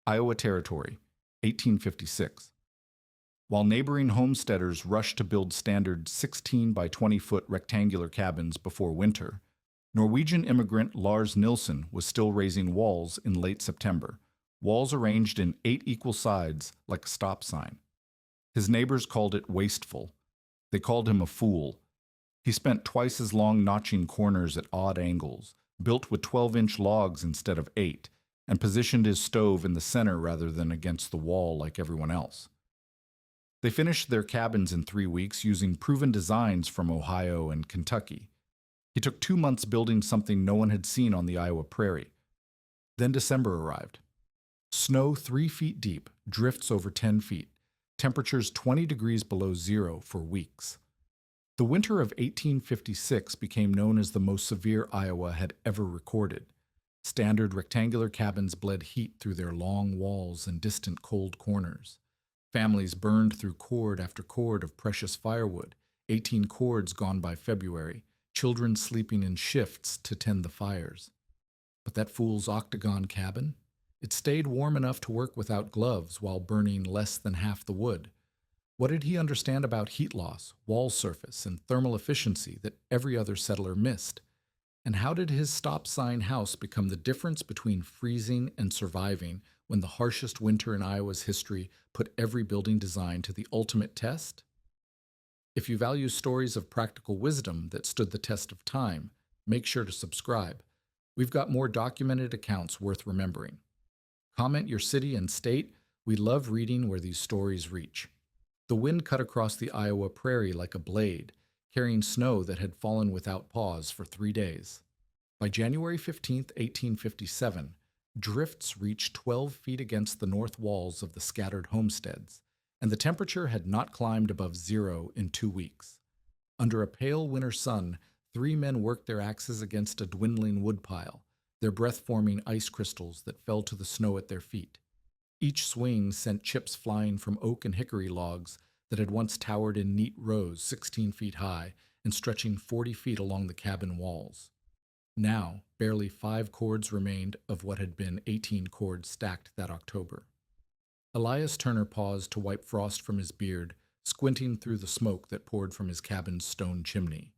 Iowa Territory, 1856. While neighboring homesteaders rushed to build standard 16 by 20-foot rectangular cabins before winter, Norwegian immigrant Lars Nilsen was still raising walls in late September, walls arranged in 8 equal sides like a stop sign. His neighbors called it wasteful. They called him a fool. He spent twice as long notching corners at odd angles, built with 12-inch logs instead of 8, and positioned his stove in the center rather than against the wall like everyone else. They finished their cabins in 3 weeks using proven designs from Ohio and Kentucky. He took 2 months building something no one had seen on the Iowa prairie. Then December arrived. Snow 3 feet deep, drifts over 10 feet, temperatures 20 degrees below zero for weeks. The winter of 1856 became known as the most severe Iowa had ever recorded. Standard rectangular cabins bled heat through their long walls and distant cold corners. Families burned through cord after cord of precious firewood, 18 cords gone by February, children sleeping in shifts to tend the fires. But that fool's Octagon cabin? It stayed warm enough to work without gloves while burning less than half the wood. What did he understand about heat loss, wall surface, and thermal efficiency that every other settler missed? And how did his stop sign house become the difference between freezing and surviving when the harshest winter in Iowa's history put every building design to the ultimate test? If you value stories of practical wisdom that stood the test of time, make sure to subscribe. We've got more documented accounts worth remembering. Comment your city and state. We love reading where these stories reach. The wind cut across the Iowa prairie like a blade, carrying snow that had fallen without pause for 3 days. By January 15, 1857, drifts reached 12 feet against the north walls of the scattered homesteads, and the temperature had not climbed above zero in 2 weeks. Under a pale winter sun, 3 men worked their axes against a dwindling woodpile, their breath forming ice crystals that fell to the snow at their feet. Each swing sent chips flying from oak and hickory logs that had once towered in neat rows 16 feet high and stretching 40 feet along the cabin walls. Now, barely 5 cords remained of what had been 18 cords stacked that October. Elias Turner paused to wipe frost from his beard, squinting through the smoke that poured from his cabin's stone chimney.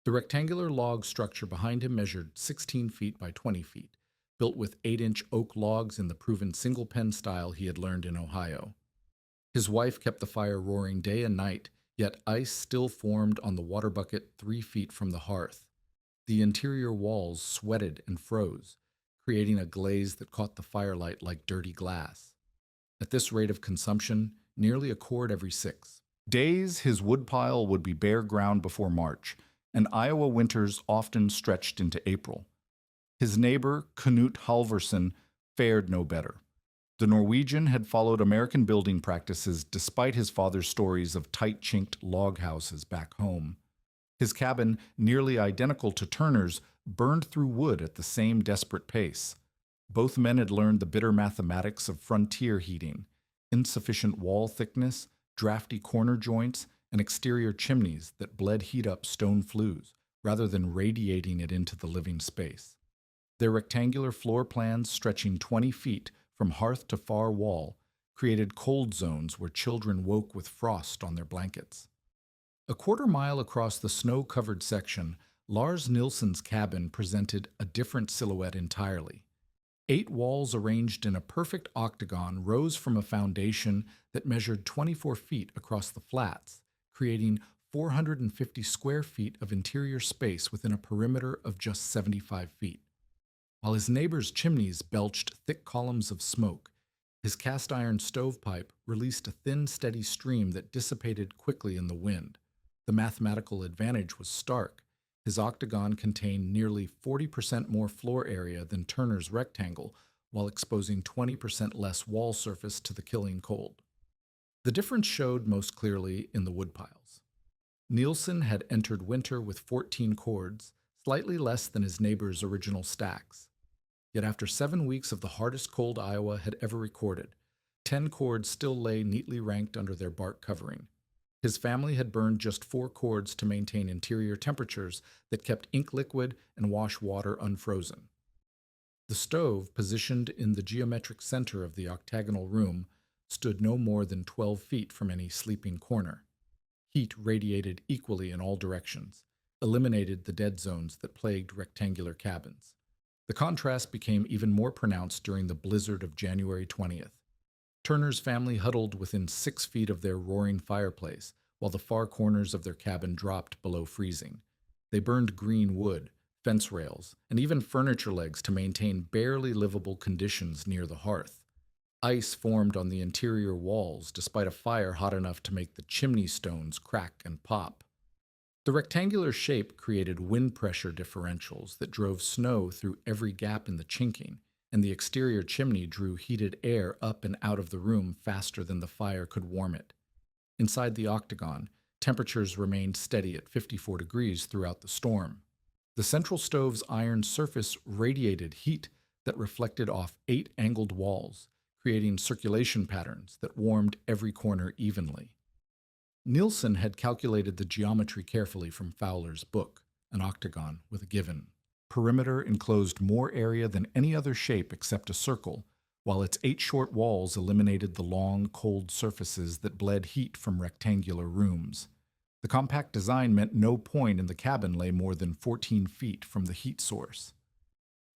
The rectangular log structure behind him measured 16 feet by 20 feet, built with 8-inch oak logs in the proven single-pen style he had learned in Ohio. His wife kept the fire roaring day and night, yet ice still formed on the water bucket 3 feet from the hearth. The interior walls sweated and froze, creating a glaze that caught the firelight like dirty glass. At this rate of consumption, nearly a cord every 6 days, his woodpile would be bare ground before March, and Iowa winters often stretched into April. His neighbor, Knut Halvorsen, fared no better. The Norwegian had followed American building practices despite his father's stories of tight-chinked log houses back home. His cabin, nearly identical to Turner's, burned through wood at the same desperate pace. Both men had learned the bitter mathematics of frontier heating: insufficient wall thickness, drafty corner joints, and exterior chimneys that bled heat up stone flues, rather than radiating it into the living space. Their rectangular floor plans, stretching 20 feet from hearth to far wall, created cold zones where children woke with frost on their blankets. A quarter-mile across the snow-covered section, Lars Nilsen's cabin presented a different silhouette entirely. 8 walls arranged in a perfect octagon rose from a foundation that measured 24 feet across the flats, creating 450 square feet of interior space within a perimeter of just 75 feet. While his neighbor's chimneys belched thick columns of smoke, his cast-iron stovepipe released a thin, steady stream that dissipated quickly in the wind. The mathematical advantage was stark. His octagon contained nearly 40% more floor area than Turner's rectangle, while exposing 20% less wall surface to the killing cold. The difference showed most clearly in the woodpiles. Nielsen had entered winter with 14 cords, slightly less than his neighbor's original stacks. Yet after 7 weeks of the hardest cold Iowa had ever recorded, 10 cords still lay neatly ranked under their bark covering. His family had burned just 4 cords to maintain interior temperatures that kept ink liquid and wash water unfrozen. The stove, positioned in the geometric center of the octagonal room, stood no more than 12 feet from any sleeping corner. Heat radiated equally in all directions, eliminated the dead zones that plagued rectangular cabins. The contrast became even more pronounced during the blizzard of January 20th. Turner's family huddled within 6 feet of their roaring fireplace, while the far corners of their cabin dropped below freezing. They burned green wood, fence rails, and even furniture legs to maintain barely livable conditions near the hearth. Ice formed on the interior walls despite a fire hot enough to make the chimney stones crack and pop. The rectangular shape created wind pressure differentials that drove snow through every gap in the chinking, and the exterior chimney drew heated air up and out of the room faster than the fire could warm it. Inside the octagon, temperatures remained steady at 54 degrees throughout the storm. The central stove's iron surface radiated heat that reflected off 8 angled walls, creating circulation patterns that warmed every corner evenly. Nielsen had calculated the geometry carefully from Fowler's book, An Octagon with a Given. Perimeter enclosed more area than any other shape except a circle, while its 8 short walls eliminated the long, cold surfaces that bled heat from rectangular rooms. The compact design meant no point in the cabin lay more than 14 feet from the heat source.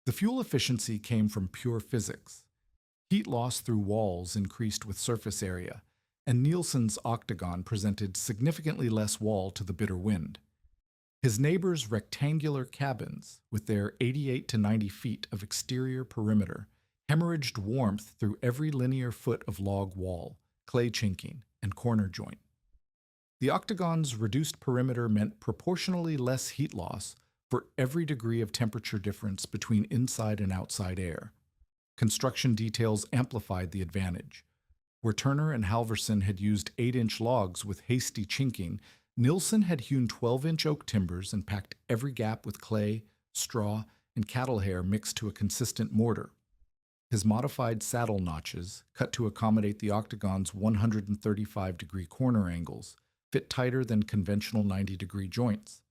The fuel efficiency came from pure physics. Heat loss through walls increased with surface area, and Nielsen's octagon presented significantly less wall to the bitter wind. His neighbors' rectangular cabins, with their 88 to 90 feet of exterior perimeter, hemorrhaged warmth through every linear foot of log wall, clay chinking, and corner joint. The octagon's reduced perimeter meant proportionally less heat loss for every degree of temperature difference between inside and outside air. Construction details amplified the advantage. Where Turner and Halverson had used 8-inch logs with hasty chinking, Nielsen had hewn 12-inch oak timbers and packed every gap with clay, straw, and cattle hair mixed to a consistent mortar. His modified saddle notches, cut to accommodate the octagon's 135-degree corner angles, fit tighter than conventional 90-degree joints.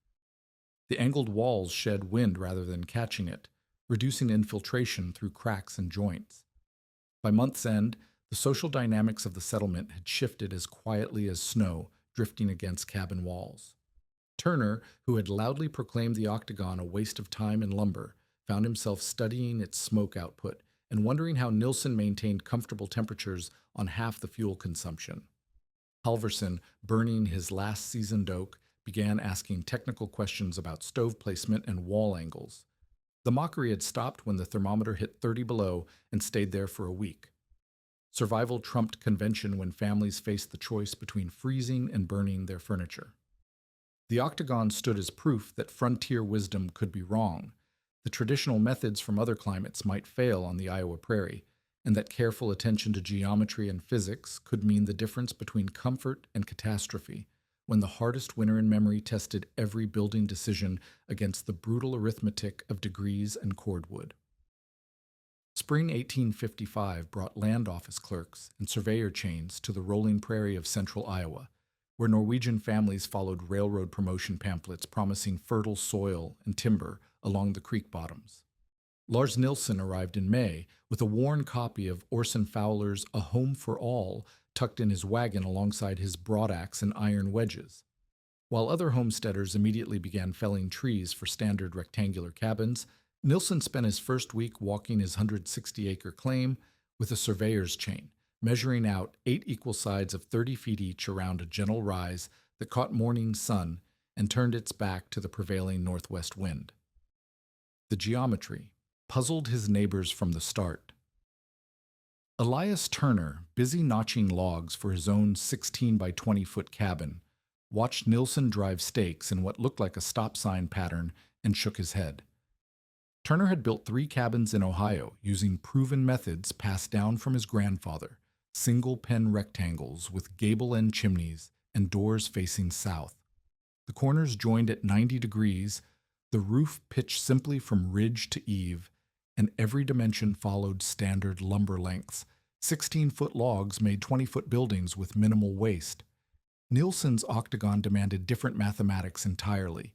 The angled walls shed wind rather than catching it, reducing infiltration through cracks and joints. By month's end, the social dynamics of the settlement had shifted as quietly as snow drifting against cabin walls. Turner, who had loudly proclaimed the octagon a waste of time and lumber, found himself studying its smoke output and wondering how Nielsen maintained comfortable temperatures on half the fuel consumption. Halverson, burning his last seasoned oak, began asking technical questions about stove placement and wall angles. The mockery had stopped when the thermometer hit 30 below and stayed there for a week. Survival trumped convention when families faced the choice between freezing and burning their furniture. The octagon stood as proof that frontier wisdom could be wrong. The traditional methods from other climates might fail on the Iowa prairie, and that careful attention to geometry and physics could mean the difference between comfort and catastrophe, when the hardest winter in memory tested every building decision against the brutal arithmetic of degrees and cordwood. Spring 1855 brought land office clerks and surveyor chains to the rolling prairie of central Iowa, where Norwegian families followed railroad promotion pamphlets promising fertile soil and timber along the creek bottoms. Lars Nilsson arrived in May with a worn copy of Orson Fowler's A Home for All tucked in his wagon alongside his broadaxe and iron wedges. While other homesteaders immediately began felling trees for standard rectangular cabins, Nilsson spent his first week walking his 160-acre claim with a surveyor's chain, measuring out 8 equal sides of 30 feet each around a gentle rise that caught morning sun and turned its back to the prevailing northwest wind. The geometry puzzled his neighbors from the start. Elias Turner, busy notching logs for his own 16 by 20-foot cabin, watched Nilsson drive stakes in what looked like a stop sign pattern and shook his head. Turner had built 3 cabins in Ohio using proven methods passed down from his grandfather, single-pen rectangles with gable-end chimneys and doors facing south. The corners joined at 90 degrees, the roof pitched simply from ridge to eave, and every dimension followed standard lumber lengths. 16-foot logs made 20-foot buildings with minimal waste. Nielsen's octagon demanded different mathematics entirely.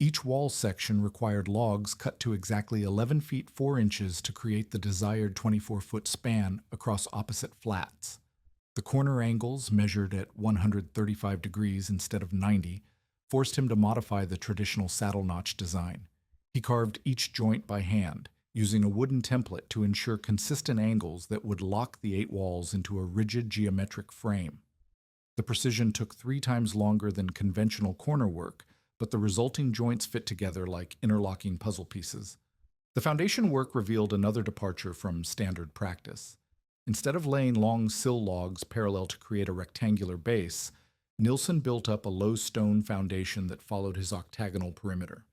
Each wall section required logs cut to exactly 11 feet 4 inches to create the desired 24-foot span across opposite flats. The corner angles, measured at 135 degrees instead of 90, forced him to modify the traditional saddle notch design. He carved each joint by hand, using a wooden template to ensure consistent angles that would lock the 8 walls into a rigid geometric frame. The precision took 3 times longer than conventional corner work, but the resulting joints fit together like interlocking puzzle pieces. The foundation work revealed another departure from standard practice. Instead of laying long sill logs parallel to create a rectangular base, Nilsson built up a low stone foundation that followed his octagonal perimeter.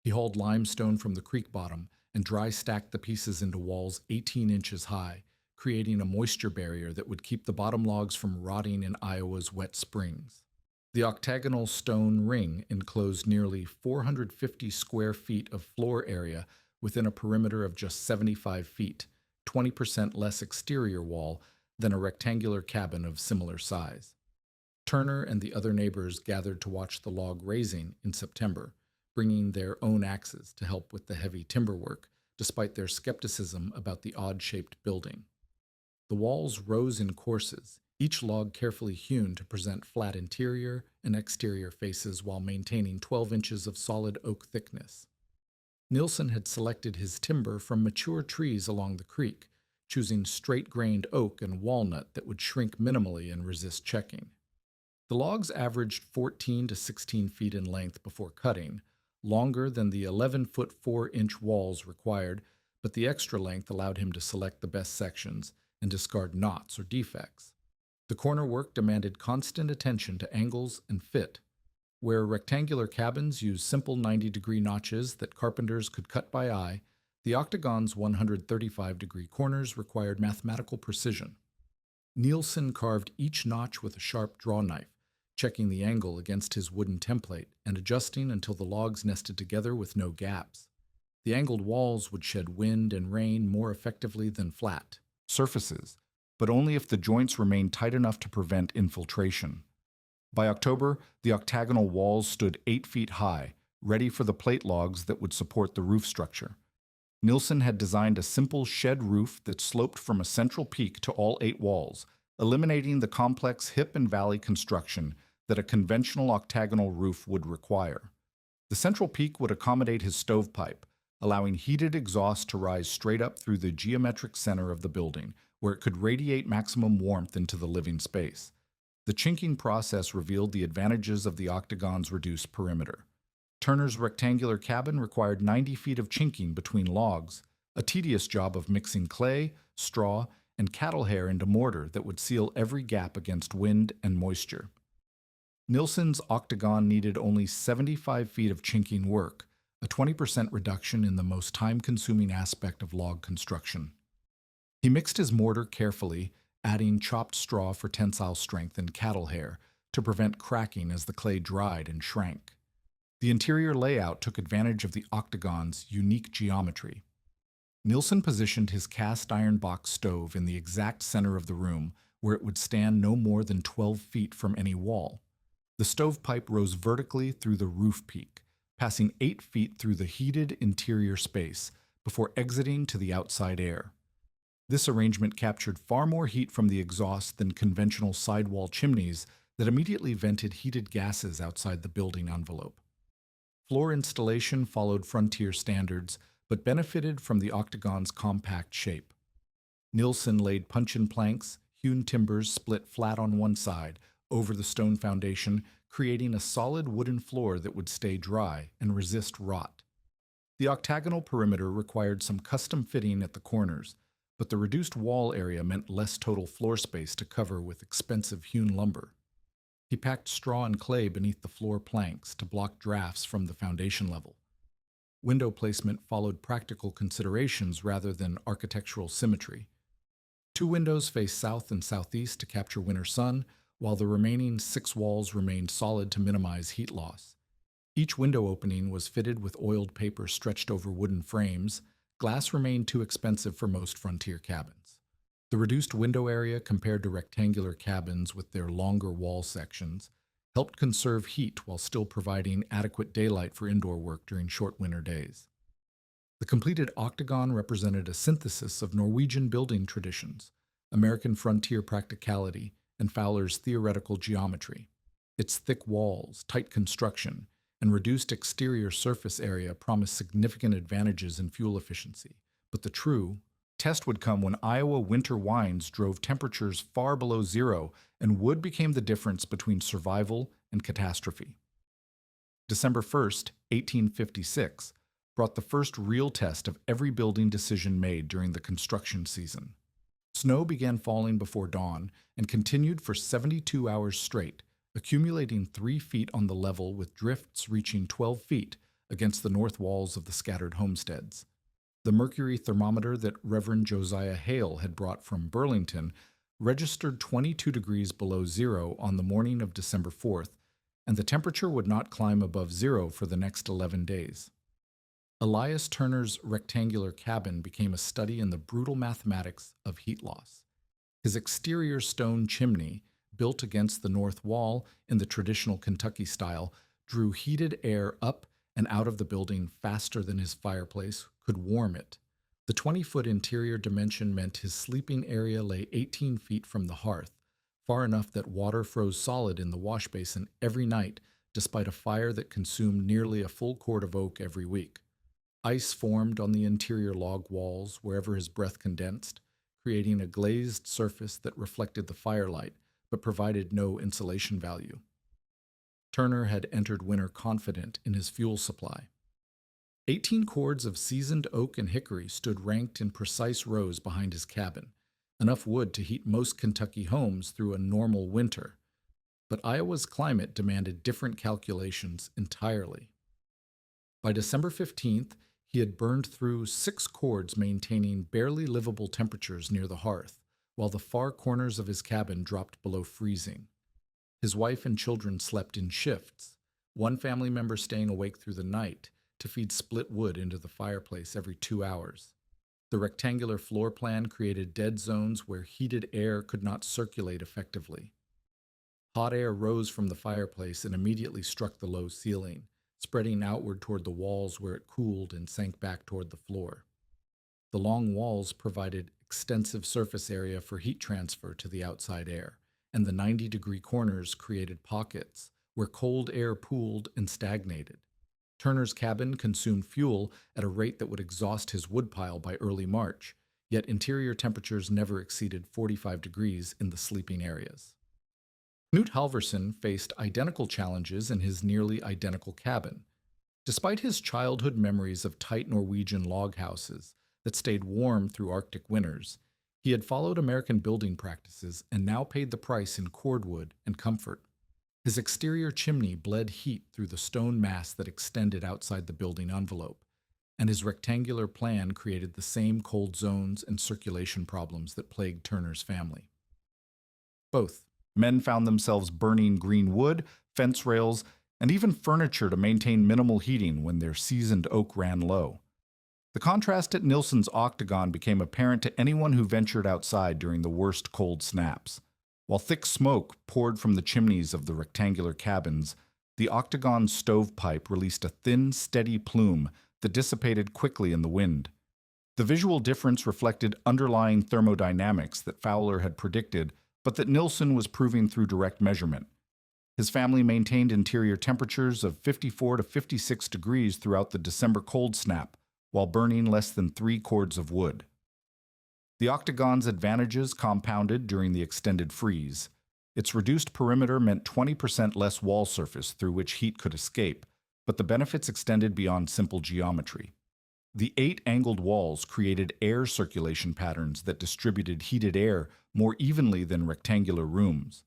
He hauled limestone from the creek bottom and dry stacked the pieces into walls 18 inches high, creating a moisture barrier that would keep the bottom logs from rotting in Iowa's wet springs. The octagonal stone ring enclosed nearly 450 square feet of floor area within a perimeter of just 75 feet, 20% less exterior wall than a rectangular cabin of similar size. Turner and the other neighbors gathered to watch the log raising in September, bringing their own axes to help with the heavy timber work, despite their skepticism about the odd-shaped building. The walls rose in courses, each log carefully hewn to present flat interior and exterior faces while maintaining 12 inches of solid oak thickness. Nilsson had selected his timber from mature trees along the creek, choosing straight-grained oak and walnut that would shrink minimally and resist checking. The logs averaged 14 to 16 feet in length before cutting, longer than the 11-foot 4-inch walls required, but the extra length allowed him to select the best sections and discard knots or defects. The corner work demanded constant attention to angles and fit. Where rectangular cabins used simple 90-degree notches that carpenters could cut by eye, the Octagon's 135-degree corners required mathematical precision. Nilsson carved each notch with a sharp draw knife, checking the angle against his wooden template and adjusting until the logs nested together with no gaps. The angled walls would shed wind and rain more effectively than flat surfaces, but only if the joints remained tight enough to prevent infiltration. By October, the octagonal walls stood 8 feet high, ready for the plate logs that would support the roof structure. Nilsson had designed a simple shed roof that sloped from a central peak to all 8 walls, eliminating the complex hip and valley construction that a conventional octagonal roof would require. The central peak would accommodate his stovepipe, allowing heated exhaust to rise straight up through the geometric center of the building, where it could radiate maximum warmth into the living space. The chinking process revealed the advantages of the octagon's reduced perimeter. Turner's rectangular cabin required 90 feet of chinking between logs, a tedious job of mixing clay, straw, and cattle hair into mortar that would seal every gap against wind and moisture. Nilsson's octagon needed only 75 feet of chinking work, a 20% reduction in the most time-consuming aspect of log construction. He mixed his mortar carefully, adding chopped straw for tensile strength and cattle hair to prevent cracking as the clay dried and shrank. The interior layout took advantage of the octagon's unique geometry. Nilsson positioned his cast iron box stove in the exact center of the room, where it would stand no more than 12 feet from any wall. The stovepipe rose vertically through the roof peak, passing 8 feet through the heated interior space before exiting to the outside air. This arrangement captured far more heat from the exhaust than conventional sidewall chimneys that immediately vented heated gases outside the building envelope. Floor installation followed frontier standards, but benefited from the octagon's compact shape. Nilsson laid puncheon planks, hewn timbers split flat on one side, over the stone foundation, creating a solid wooden floor that would stay dry and resist rot. The octagonal perimeter required some custom fitting at the corners, but the reduced wall area meant less total floor space to cover with expensive hewn lumber. He packed straw and clay beneath the floor planks to block drafts from the foundation level. Window placement followed practical considerations rather than architectural symmetry. 2 windows faced south and southeast to capture winter sun, while the remaining 6 walls remained solid to minimize heat loss. Each window opening was fitted with oiled paper stretched over wooden frames. Glass remained too expensive for most frontier cabins. The reduced window area compared to rectangular cabins with their longer wall sections helped conserve heat while still providing adequate daylight for indoor work during short winter days. The completed Octagon represented a synthesis of Norwegian building traditions, American frontier practicality, and Fowler's theoretical geometry. Its thick walls, tight construction, and reduced exterior surface area promised significant advantages in fuel efficiency. But the true test would come when Iowa winter winds drove temperatures far below zero and wood became the difference between survival and catastrophe. December 1st, 1856, brought the first real test of every building decision made during the construction season. Snow began falling before dawn and continued for 72 hours straight, accumulating 3 feet on the level with drifts reaching 12 feet against the north walls of the scattered homesteads. The mercury thermometer that Reverend Josiah Hale had brought from Burlington registered 22 degrees below zero on the morning of December 4th, and the temperature would not climb above zero for the next 11 days. Elias Turner's rectangular cabin became a study in the brutal mathematics of heat loss. His exterior stone chimney, built against the north wall in the traditional Kentucky style, drew heated air up and out of the building faster than his fireplace could warm it. The 20-foot interior dimension meant his sleeping area lay 18 feet from the hearth, far enough that water froze solid in the wash basin every night, despite a fire that consumed nearly a full cord of oak every week. Ice formed on the interior log walls wherever his breath condensed, creating a glazed surface that reflected the firelight but provided no insulation value. Turner had entered winter confident in his fuel supply. 18 cords of seasoned oak and hickory stood ranked in precise rows behind his cabin, enough wood to heat most Kentucky homes through a normal winter. But Iowa's climate demanded different calculations entirely. By December 15th, he had burned through 6 cords maintaining barely livable temperatures near the hearth, while the far corners of his cabin dropped below freezing. His wife and children slept in shifts, one family member staying awake through the night to feed split wood into the fireplace every 2 hours. The rectangular floor plan created dead zones where heated air could not circulate effectively. Hot air rose from the fireplace and immediately struck the low ceiling, spreading outward toward the walls where it cooled and sank back toward the floor. The long walls provided extensive surface area for heat transfer to the outside air, and the 90-degree corners created pockets where cold air pooled and stagnated. Turner's cabin consumed fuel at a rate that would exhaust his woodpile by early March, yet interior temperatures never exceeded 45 degrees in the sleeping areas. Knut Halvorsen faced identical challenges in his nearly identical cabin. Despite his childhood memories of tight Norwegian log houses that stayed warm through Arctic winters, he had followed American building practices and now paid the price in cordwood and comfort. His exterior chimney bled heat through the stone mass that extended outside the building envelope, and his rectangular plan created the same cold zones and circulation problems that plagued Turner's family. Both men found themselves burning green wood, fence rails, and even furniture to maintain minimal heating when their seasoned oak ran low. The contrast at Nilsson's Octagon became apparent to anyone who ventured outside during the worst cold snaps. While thick smoke poured from the chimneys of the rectangular cabins, the Octagon's stovepipe released a thin, steady plume that dissipated quickly in the wind. The visual difference reflected underlying thermodynamics that Fowler had predicted, but that Nilsson was proving through direct measurement. His family maintained interior temperatures of 54 to 56 degrees throughout the December cold snap, while burning less than 3 cords of wood. The Octagon's advantages compounded during the extended freeze. Its reduced perimeter meant 20% less wall surface through which heat could escape, but the benefits extended beyond simple geometry. The 8 angled walls created air circulation patterns that distributed heated air more evenly than rectangular rooms.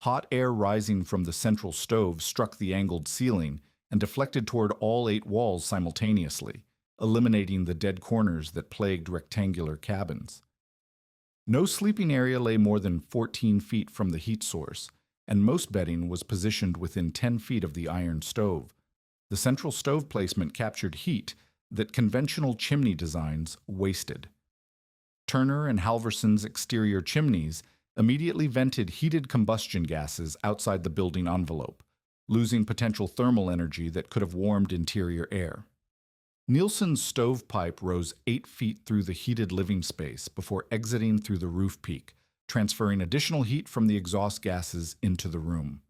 Hot air rising from the central stove struck the angled ceiling and deflected toward all 8 walls simultaneously, eliminating the dead corners that plagued rectangular cabins. No sleeping area lay more than 14 feet from the heat source, and most bedding was positioned within 10 feet of the iron stove. The central stove placement captured heat that conventional chimney designs wasted. Turner and Halvorsen's exterior chimneys immediately vented heated combustion gases outside the building envelope, losing potential thermal energy that could have warmed interior air. Nielsen's stovepipe rose 8 feet through the heated living space before exiting through the roof peak, transferring additional heat from the exhaust gases into the room.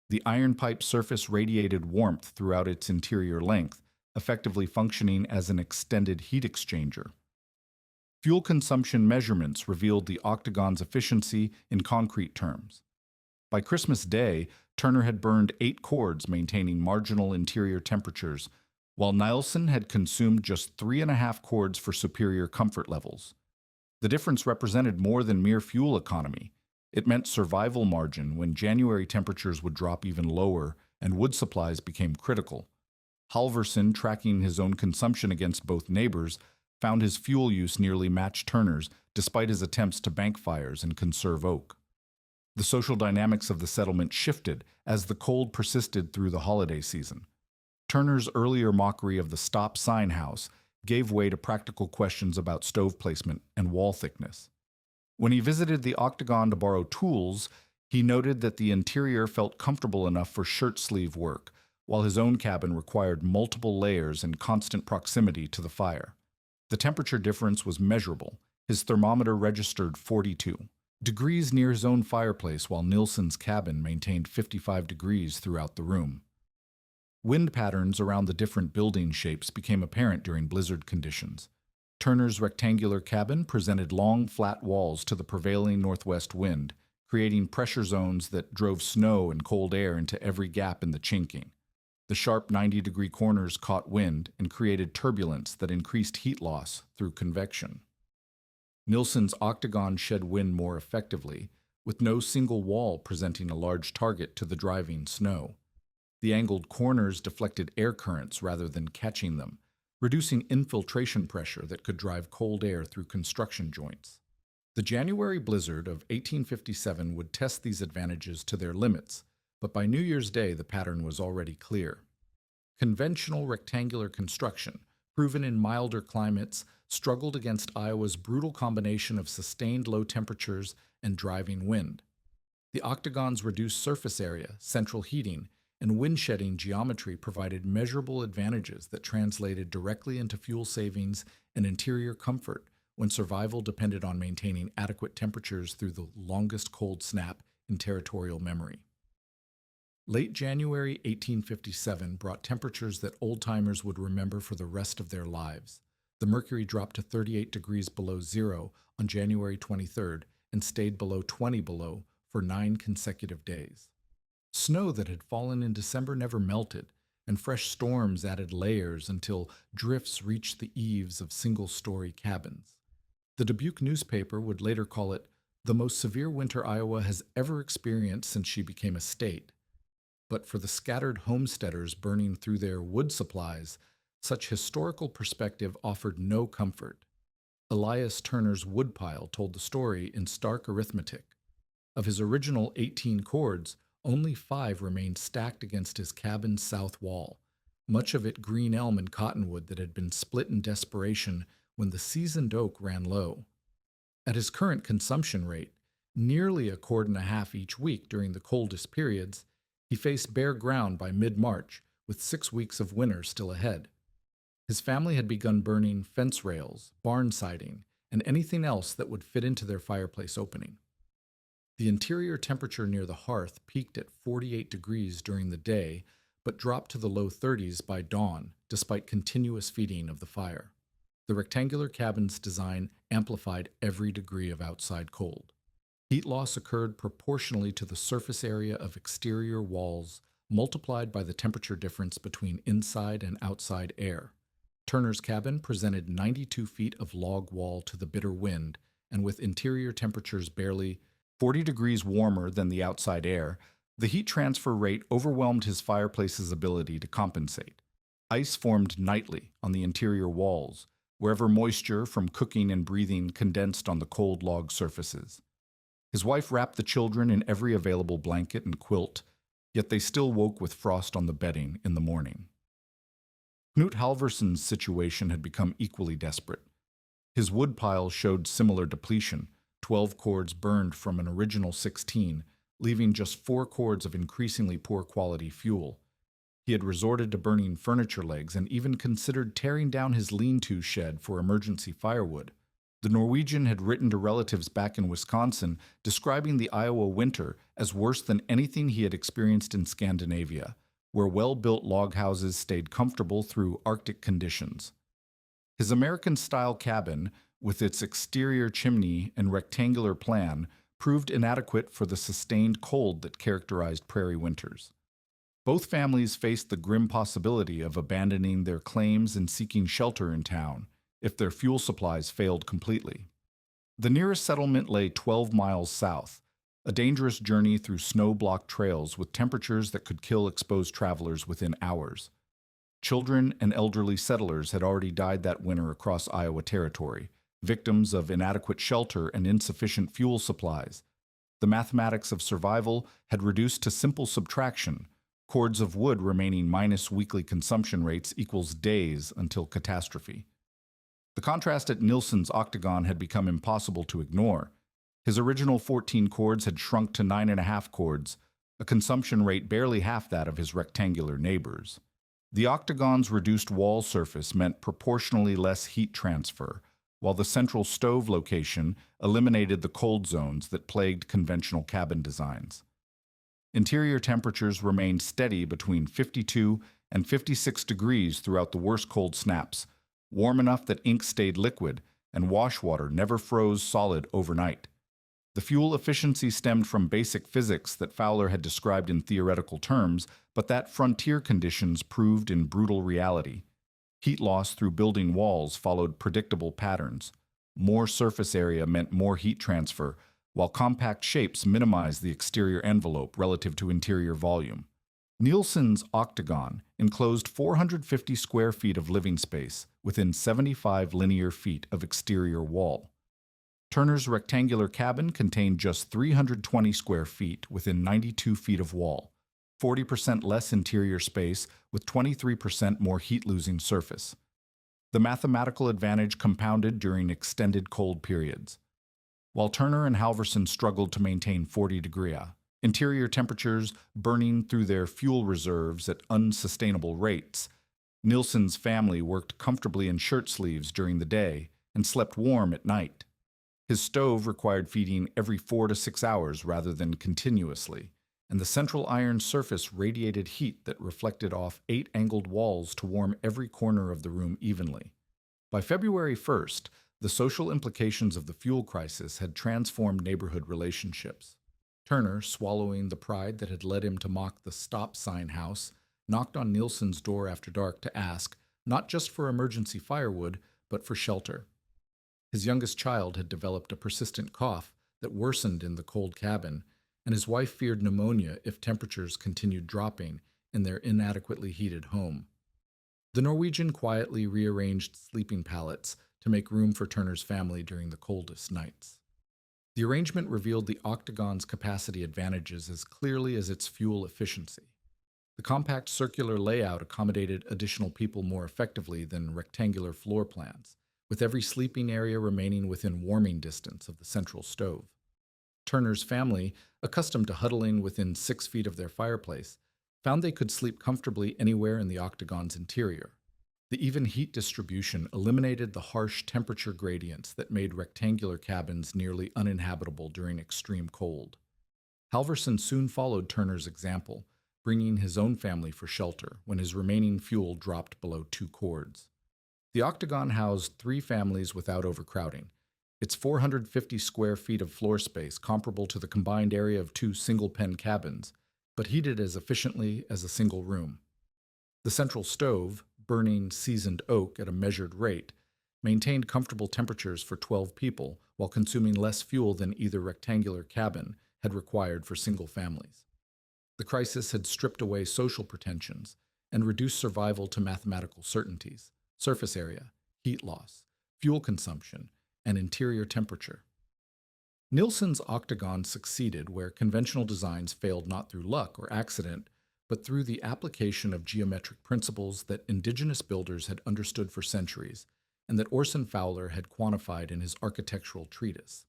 The iron pipe surface radiated warmth throughout its interior length, effectively functioning as an extended heat exchanger. Fuel consumption measurements revealed the Octagon's efficiency in concrete terms. By Christmas Day, Turner had burned 8 cords, maintaining marginal interior temperatures, while Nielsen had consumed just 3.5 cords for superior comfort levels. The difference represented more than mere fuel economy. It meant survival margin when January temperatures would drop even lower and wood supplies became critical. Halvorsen, tracking his own consumption against both neighbors, found his fuel use nearly matched Turner's despite his attempts to bank fires and conserve oak. The social dynamics of the settlement shifted as the cold persisted through the holiday season. Turner's earlier mockery of the stop sign house gave way to practical questions about stove placement and wall thickness. When he visited the Octagon to borrow tools, he noted that the interior felt comfortable enough for shirt sleeve work, while his own cabin required multiple layers and constant proximity to the fire. The temperature difference was measurable. His thermometer registered 42 degrees near his own fireplace, while Nielsen's cabin maintained 55 degrees throughout the room. Wind patterns around the different building shapes became apparent during blizzard conditions. Turner's rectangular cabin presented long, flat walls to the prevailing northwest wind, creating pressure zones that drove snow and cold air into every gap in the chinking. The sharp 90-degree corners caught wind and created turbulence that increased heat loss through convection. Nielsen's Octagon shed wind more effectively, with no single wall presenting a large target to the driving snow. The angled corners deflected air currents rather than catching them, reducing infiltration pressure that could drive cold air through construction joints. The January blizzard of 1857 would test these advantages to their limits, but by New Year's Day the pattern was already clear. Conventional rectangular construction, proven in milder climates, struggled against Iowa's brutal combination of sustained low temperatures and driving wind. The Octagon's reduced surface area, central heating, and wind-shedding geometry provided measurable advantages that translated directly into fuel savings and interior comfort when survival depended on maintaining adequate temperatures through the longest cold snap in territorial memory. Late January 1857 brought temperatures that old-timers would remember for the rest of their lives. The mercury dropped to 38 degrees below zero on January 23rd and stayed below 20 below for 9 consecutive days. Snow that had fallen in December never melted, and fresh storms added layers until drifts reached the eaves of single-story cabins. The Dubuque newspaper would later call it the most severe winter Iowa has ever experienced since she became a state. But for the scattered homesteaders burning through their wood supplies, such historical perspective offered no comfort. Elias Turner's woodpile told the story in stark arithmetic. Of his original 18 cords, only 5 remained stacked against his cabin's south wall, much of it green elm and cottonwood that had been split in desperation when the seasoned oak ran low. At his current consumption rate, nearly 1.5 cords each week during the coldest periods, he faced bare ground by mid-March, with 6 weeks of winter still ahead. His family had begun burning fence rails, barn siding, and anything else that would fit into their fireplace opening. The interior temperature near the hearth peaked at 48 degrees during the day, but dropped to the low 30s by dawn, despite continuous feeding of the fire. The rectangular cabin's design amplified every degree of outside cold. Heat loss occurred proportionally to the surface area of exterior walls, multiplied by the temperature difference between inside and outside air. Turner's cabin presented 92 feet of log wall to the bitter wind, and with interior temperatures barely 40 degrees warmer than the outside air, the heat transfer rate overwhelmed his fireplace's ability to compensate. Ice formed nightly on the interior walls, wherever moisture from cooking and breathing condensed on the cold log surfaces. His wife wrapped the children in every available blanket and quilt, yet they still woke with frost on the bedding in the morning. Knut Halvorsen's situation had become equally desperate. His woodpile showed similar depletion, 12 cords burned from an original 16, leaving just 4 cords of increasingly poor quality fuel. He had resorted to burning furniture legs and even considered tearing down his lean-to shed for emergency firewood. The Norwegian had written to relatives back in Wisconsin describing the Iowa winter as worse than anything he had experienced in Scandinavia, where well-built log houses stayed comfortable through Arctic conditions. His American-style cabin, with its exterior chimney and rectangular plan, proved inadequate for the sustained cold that characterized prairie winters. Both families faced the grim possibility of abandoning their claims and seeking shelter in town if their fuel supplies failed completely. The nearest settlement lay 12 miles south, a dangerous journey through snow-blocked trails with temperatures that could kill exposed travelers within hours. Children and elderly settlers had already died that winter across Iowa territory, victims of inadequate shelter and insufficient fuel supplies. The mathematics of survival had reduced to simple subtraction, cords of wood remaining minus weekly consumption rates equals days until catastrophe. The contrast at Nielsen's Octagon had become impossible to ignore. His original 14 cords had shrunk to 9.5 cords, a consumption rate barely half that of his rectangular neighbors. The Octagon's reduced wall surface meant proportionally less heat transfer, while the central stove location eliminated the cold zones that plagued conventional cabin designs. Interior temperatures remained steady between 52 and 56 degrees throughout the worst cold snaps, warm enough that ink stayed liquid and wash water never froze solid overnight. The fuel efficiency stemmed from basic physics that Fowler had described in theoretical terms, but that frontier conditions proved in brutal reality. Heat loss through building walls followed predictable patterns. More surface area meant more heat transfer, while compact shapes minimized the exterior envelope relative to interior volume. Nielsen's Octagon enclosed 450 square feet of living space within 75 linear feet of exterior wall. Turner's rectangular cabin contained just 320 square feet within 92 feet of wall, 40% less interior space with 23% more heat-losing surface. The mathematical advantage compounded during extended cold periods. While Turner and Halverson struggled to maintain 40-degree interior temperatures burning through their fuel reserves at unsustainable rates, Nielsen's family worked comfortably in shirt sleeves during the day and slept warm at night. His stove required feeding every 4 to 6 hours rather than continuously, and the central iron surface radiated heat that reflected off 8 angled walls to warm every corner of the room evenly. By February 1st, the social implications of the fuel crisis had transformed neighborhood relationships. Turner, swallowing the pride that had led him to mock the stop sign house, knocked on Nielsen's door after dark to ask, not just for emergency firewood, but for shelter. His youngest child had developed a persistent cough that worsened in the cold cabin, and his wife feared pneumonia if temperatures continued dropping in their inadequately heated home. The Norwegian quietly rearranged sleeping pallets to make room for Turner's family during the coldest nights. The arrangement revealed the Octagon's capacity advantages as clearly as its fuel efficiency. The compact circular layout accommodated additional people more effectively than rectangular floor plans, with every sleeping area remaining within warming distance of the central stove. Turner's family, accustomed to huddling within 6 feet of their fireplace, found they could sleep comfortably anywhere in the Octagon's interior. The even heat distribution eliminated the harsh temperature gradients that made rectangular cabins nearly uninhabitable during extreme cold. Halverson soon followed Turner's example, bringing his own family for shelter when his remaining fuel dropped below 2 cords. The Octagon housed 3 families without overcrowding, its 450 square feet of floor space comparable to the combined area of 2 single-pen cabins, but heated as efficiently as a single room. The central stove, burning seasoned oak at a measured rate, maintained comfortable temperatures for 12 people while consuming less fuel than either rectangular cabin had required for single families. The crisis had stripped away social pretensions and reduced survival to mathematical certainties: surface area, heat loss, fuel consumption, and interior temperature. Nielsen's Octagon succeeded where conventional designs failed not through luck or accident, but through the application of geometric principles that indigenous builders had understood for centuries and that Orson Fowler had quantified in his architectural treatise.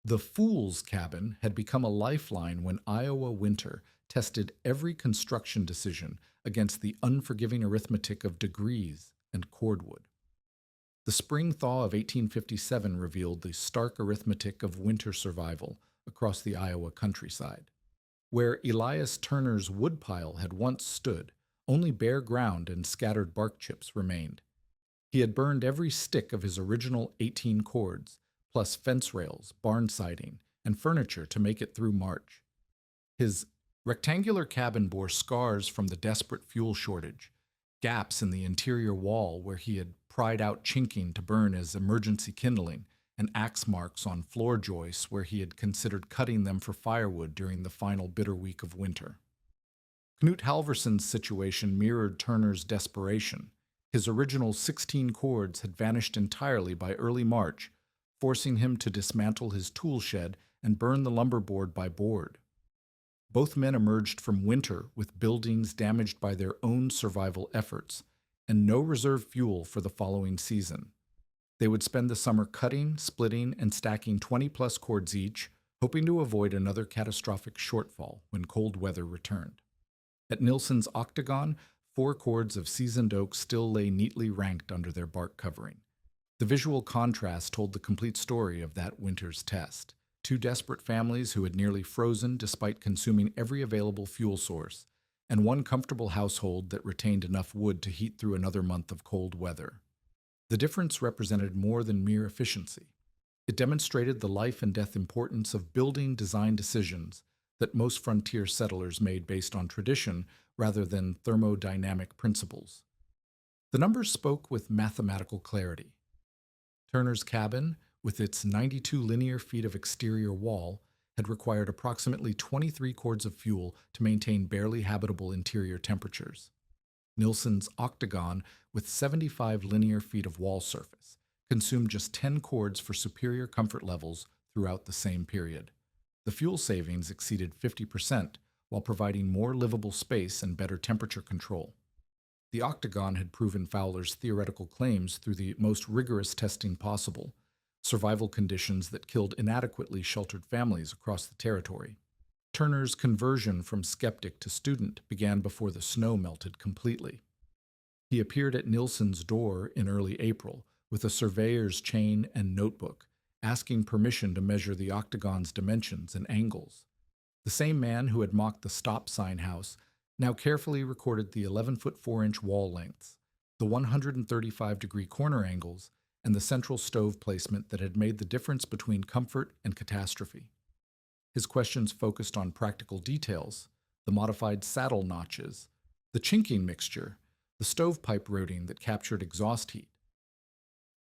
The fool's cabin had become a lifeline when Iowa winter tested every construction decision against the unforgiving arithmetic of degrees and cordwood. The spring thaw of 1857 revealed the stark arithmetic of winter survival across the Iowa countryside. Where Elias Turner's woodpile had once stood, only bare ground and scattered bark chips remained. He had burned every stick of his original 18 cords, plus fence rails, barn siding, and furniture to make it through March. His rectangular cabin bore scars from the desperate fuel shortage, gaps in the interior wall where he had pried out chinking to burn as emergency kindling, and axe marks on floor joists where he had considered cutting them for firewood during the final bitter week of winter. Knut Halverson's situation mirrored Turner's desperation. His original 16 cords had vanished entirely by early March, forcing him to dismantle his tool shed and burn the lumber board by board. Both men emerged from winter with buildings damaged by their own survival efforts, and no reserve fuel for the following season. They would spend the summer cutting, splitting, and stacking 20-plus cords each, hoping to avoid another catastrophic shortfall when cold weather returned. At Nilsson's Octagon, 4 cords of seasoned oak still lay neatly ranked under their bark covering. The visual contrast told the complete story of that winter's test. 2 desperate families who had nearly frozen despite consuming every available fuel source, and 1 comfortable household that retained enough wood to heat through another month of cold weather. The difference represented more than mere efficiency. It demonstrated the life and death importance of building design decisions that most frontier settlers made based on tradition rather than thermodynamic principles. The numbers spoke with mathematical clarity. Turner's cabin, with its 92 linear feet of exterior wall, had required approximately 23 cords of fuel to maintain barely habitable interior temperatures. Nilsson's Octagon, with 75 linear feet of wall surface, consumed just 10 cords for superior comfort levels throughout the same period. The fuel savings exceeded 50%, while providing more livable space and better temperature control. The Octagon had proven Fowler's theoretical claims through the most rigorous testing possible, survival conditions that killed inadequately sheltered families across the territory. Turner's conversion from skeptic to student began before the snow melted completely. He appeared at Nilsson's door in early April with a surveyor's chain and notebook, asking permission to measure the Octagon's dimensions and angles. The same man who had mocked the stop sign house now carefully recorded the 11-foot 4-inch wall lengths, the 135-degree corner angles, and the central stove placement that had made the difference between comfort and catastrophe. His questions focused on practical details, the modified saddle notches, the chinking mixture, the stovepipe routing that captured exhaust heat.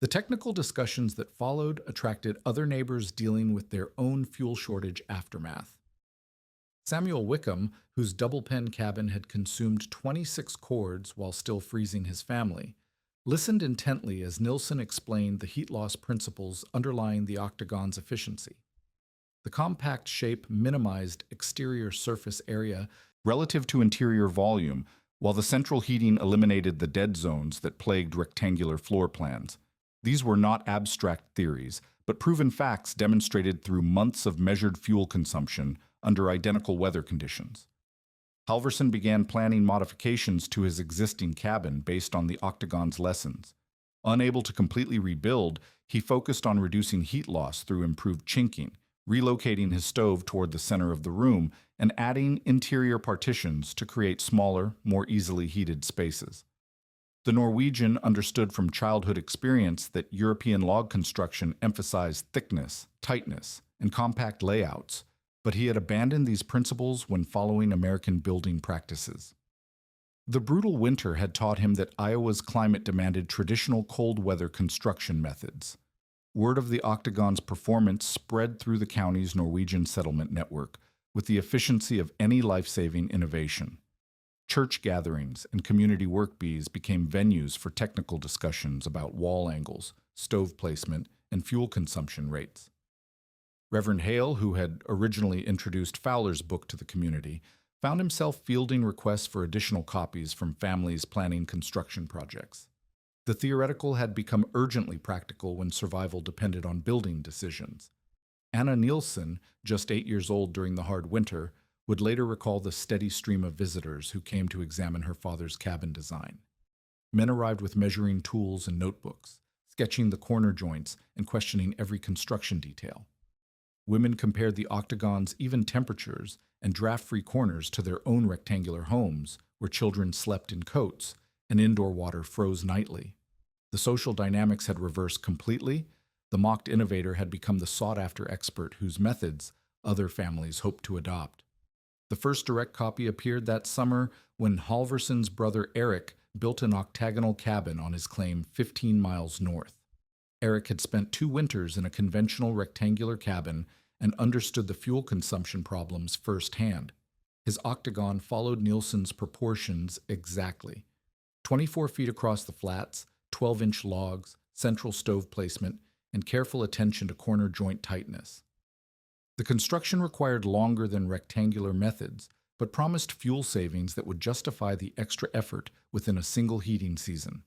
The technical discussions that followed attracted other neighbors dealing with their own fuel shortage aftermath. Samuel Wickham, whose double-pen cabin had consumed 26 cords while still freezing his family, listened intently as Nilsson explained the heat loss principles underlying the Octagon's efficiency. The compact shape minimized exterior surface area relative to interior volume, while the central heating eliminated the dead zones that plagued rectangular floor plans. These were not abstract theories, but proven facts demonstrated through months of measured fuel consumption under identical weather conditions. Halverson began planning modifications to his existing cabin based on the Octagon's lessons. Unable to completely rebuild, he focused on reducing heat loss through improved chinking, relocating his stove toward the center of the room, and adding interior partitions to create smaller, more easily heated spaces. The Norwegian understood from childhood experience that European log construction emphasized thickness, tightness, and compact layouts, but he had abandoned these principles when following American building practices. The brutal winter had taught him that Iowa's climate demanded traditional cold weather construction methods. Word of the Octagon's performance spread through the county's Norwegian settlement network with the efficiency of any life-saving innovation. Church gatherings and community work bees became venues for technical discussions about wall angles, stove placement, and fuel consumption rates. Reverend Hale, who had originally introduced Fowler's book to the community, found himself fielding requests for additional copies from families planning construction projects. The theoretical had become urgently practical when survival depended on building decisions. Anna Nielsen, just 8 years old during the hard winter, would later recall the steady stream of visitors who came to examine her father's cabin design. Men arrived with measuring tools and notebooks, sketching the corner joints and questioning every construction detail. Women compared the Octagon's even temperatures and draft-free corners to their own rectangular homes, where children slept in coats and indoor water froze nightly. The social dynamics had reversed completely. The mocked innovator had become the sought-after expert whose methods other families hoped to adopt. The first direct copy appeared that summer when Halverson's brother Eric built an octagonal cabin on his claim 15 miles north. Eric had spent 2 winters in a conventional rectangular cabin and understood the fuel consumption problems firsthand. His octagon followed Nielsen's proportions exactly. 24 feet across the flats, 12-inch logs, central stove placement, and careful attention to corner joint tightness. The construction required longer than rectangular methods, but promised fuel savings that would justify the extra effort within a single heating season.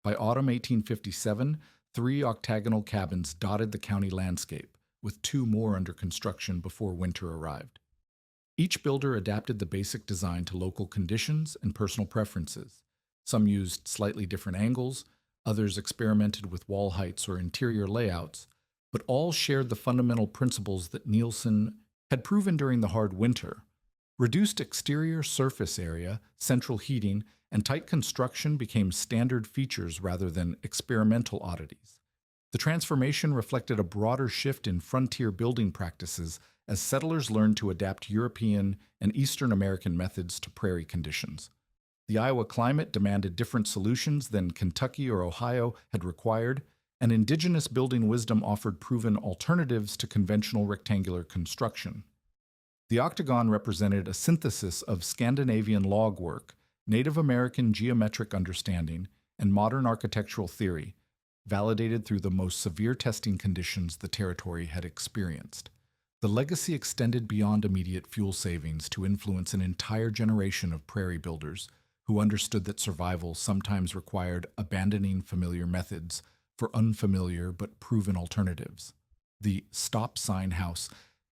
By autumn 1857, 3 octagonal cabins dotted the county landscape, with 2 more under construction before winter arrived. Each builder adapted the basic design to local conditions and personal preferences. Some used slightly different angles, others experimented with wall heights or interior layouts, but all shared the fundamental principles that Nielsen had proven during the hard winter. Reduced exterior surface area, central heating, and tight construction became standard features rather than experimental oddities. The transformation reflected a broader shift in frontier building practices as settlers learned to adapt European and Eastern American methods to prairie conditions. The Iowa climate demanded different solutions than Kentucky or Ohio had required, and indigenous building wisdom offered proven alternatives to conventional rectangular construction. The octagon represented a synthesis of Scandinavian log work, Native American geometric understanding, and modern architectural theory, validated through the most severe testing conditions the territory had experienced. The legacy extended beyond immediate fuel savings to influence an entire generation of prairie builders who understood that survival sometimes required abandoning familiar methods for unfamiliar but proven alternatives. The stop sign house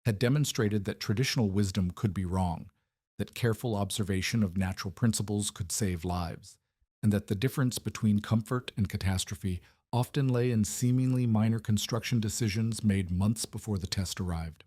had demonstrated that traditional wisdom could be wrong, that careful observation of natural principles could save lives, and that the difference between comfort and catastrophe often lay in seemingly minor construction decisions made months before the test arrived.